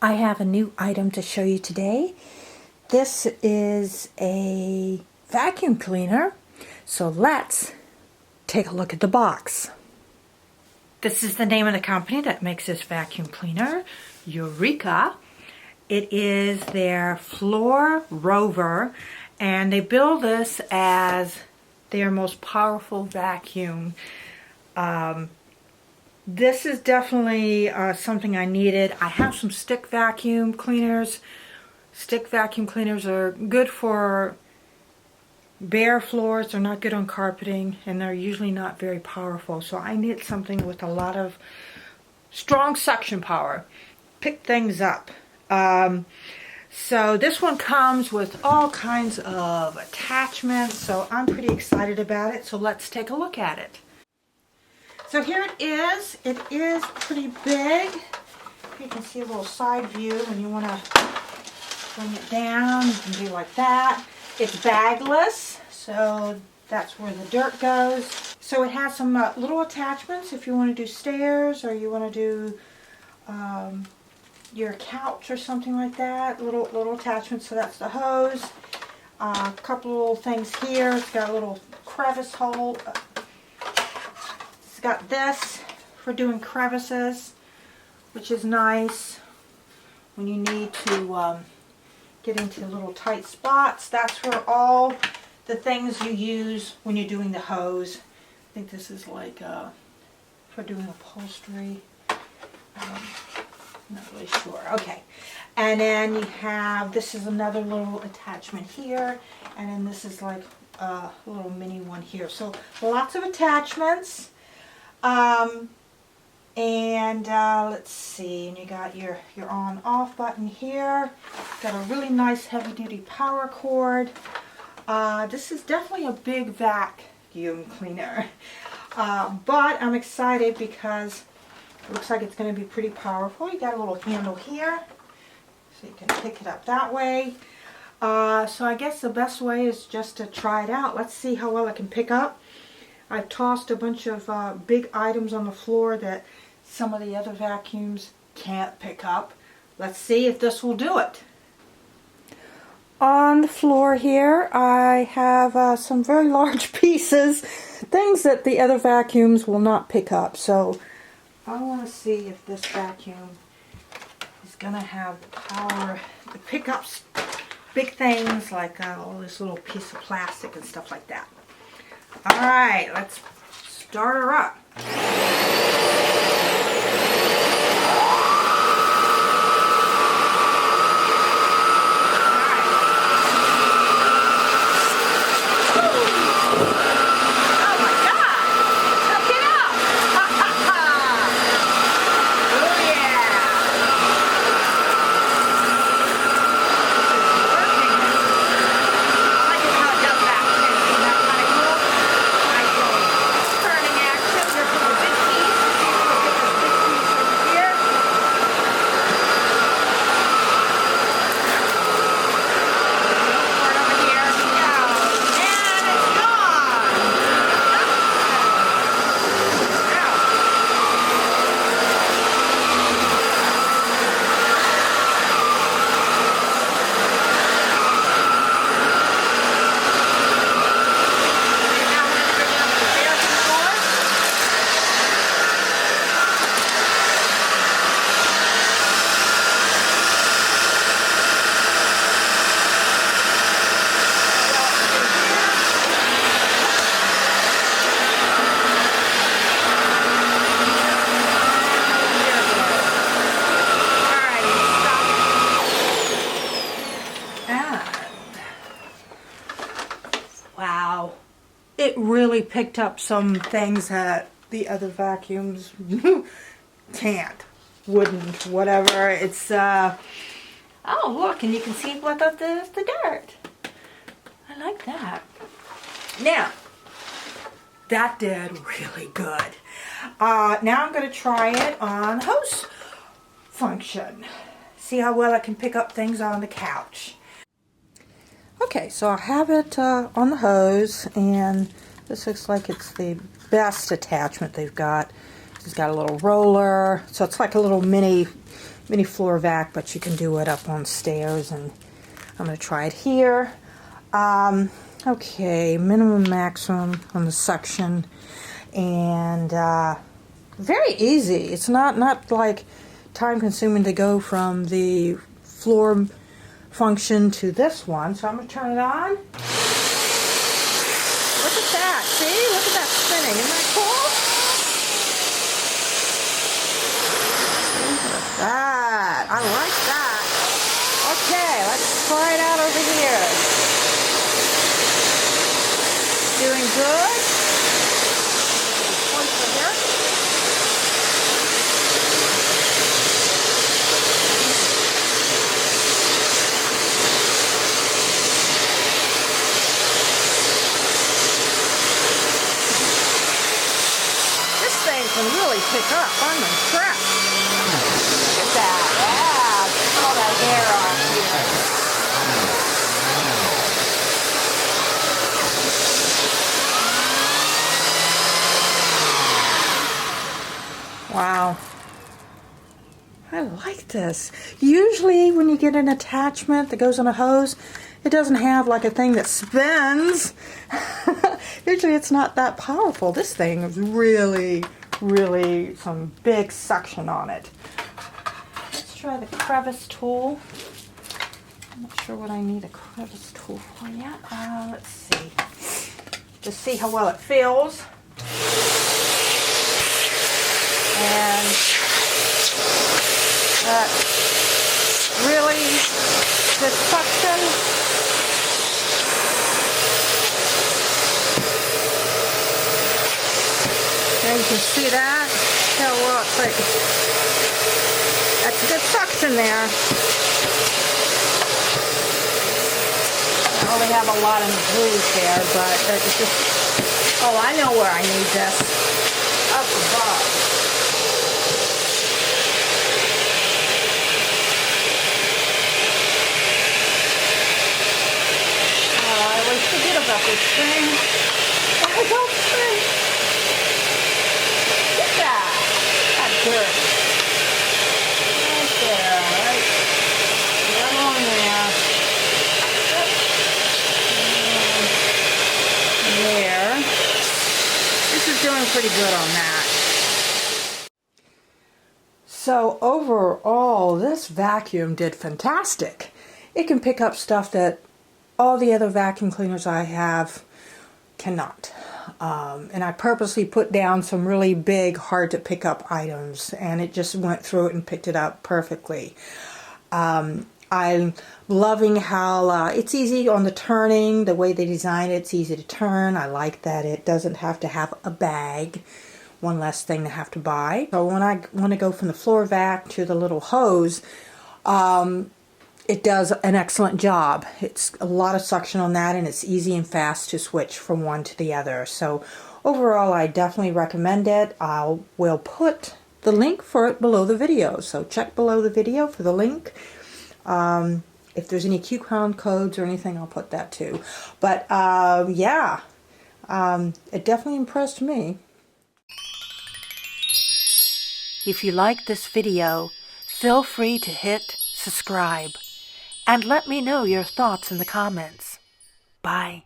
I have a new item to show you today. This is a vacuum cleaner, so let's take a look at the box. This is the name of the company that makes this vacuum cleaner, EUREKA. It is their floor Rover, and they bill this as their most powerful vacuum. This is definitely something I needed. I have some stick vacuum cleaners. Stick vacuum cleaners are good for bare floors. They're not good on carpeting, and they're usually not very powerful. So I need something with a lot of strong suction power. Pick things up. So this one comes with all kinds of attachments, so I'm pretty excited about it. So let's take a look at it. So here it is. It is pretty big. You can see a little side view when you want to bring it down. You can do like that. It's bagless, so that's where the dirt goes. So it has some little attachments if you want to do stairs or you want to do your couch or something like that. Little attachments. So that's the hose. A couple little things here. It's got a little crevice hole. It's got this for doing crevices, which is nice when you need to get into little tight spots. That's where all the things you use when you're doing the hose. I think this is like for doing upholstery. Not really sure. Okay. And then you have, this is another little attachment here, and then this is like a little mini one here. So lots of attachments. Let's see, and you got your on off button here. Got a really nice heavy duty power cord. This is definitely a big vacuum cleaner, but I'm excited because it looks like it's going to be pretty powerful. You got a little handle here, so you can pick it up that way. So I guess the best way is just to try it out. Let's see how well I can pick up. I've tossed a bunch of big items on the floor that some of the other vacuums can't pick up. Let's see if this will do it. On the floor here I have some very large pieces, things that the other vacuums will not pick up. So I want to see if this vacuum is going to have the power to pick up big things like all this little piece of plastic and stuff like that. Alright, let's start her up. Wow, it really picked up some things that the other vacuums can't, wouldn't, whatever. It's, oh look, and you can see what the dirt. I like that. Now, that did really good. Now I'm going to try it on hose function. See how well I can pick up things on the couch. Okay, so I have it on the hose, and this looks like it's the best attachment they've got. It's got a little roller, so it's like a little mini mini floor vac, but you can do it up on stairs, and I'm going to try it here. Okay, minimum maximum on the suction, and very easy. It's not like time consuming to go from the floor function to this one. So I'm going to turn it on. Look at that. See? Look at that spinning. Isn't that cool? Look at that. I like that. Okay, let's try it out over here. Doing good. Can really pick up. I'm impressed. Look at that. Yeah, get all that hair off here. Wow. I like this. Usually when you get an attachment that goes on a hose, it doesn't have like a thing that spins. Usually it's not that powerful. This thing is really some big suction on it. Let's try the crevice tool. I'm not sure what I need a crevice tool for yet. Let's see. Just see how well it feels. And that really good suction. There you can see that. How well it's like. That's a good suction there. I only have a lot of grooves there, but it's just. Oh, I know where I need this. Up above. I always forget about this thing. I don't think. Good. Right there, right on there. There. This is doing pretty good on that. So overall, this vacuum did fantastic. It can pick up stuff that all the other vacuum cleaners I have cannot. And I purposely put down some really big, hard to pick up items, and it just went through it and picked it up perfectly. I'm loving how it's easy on the turning, the way they design it, it's easy to turn. I like that it doesn't have to have a bag, one less thing to have to buy. So when I want to go from the floor vac to the little hose, it does an excellent job. It's a lot of suction on that, and it's easy and fast to switch from one to the other. So overall, I definitely recommend it. I will put the link for it below the video. So check below the video for the link. If there's any coupon codes or anything, I'll put that too. But yeah, it definitely impressed me. If you like this video, feel free to hit subscribe. And let me know your thoughts in the comments. Bye.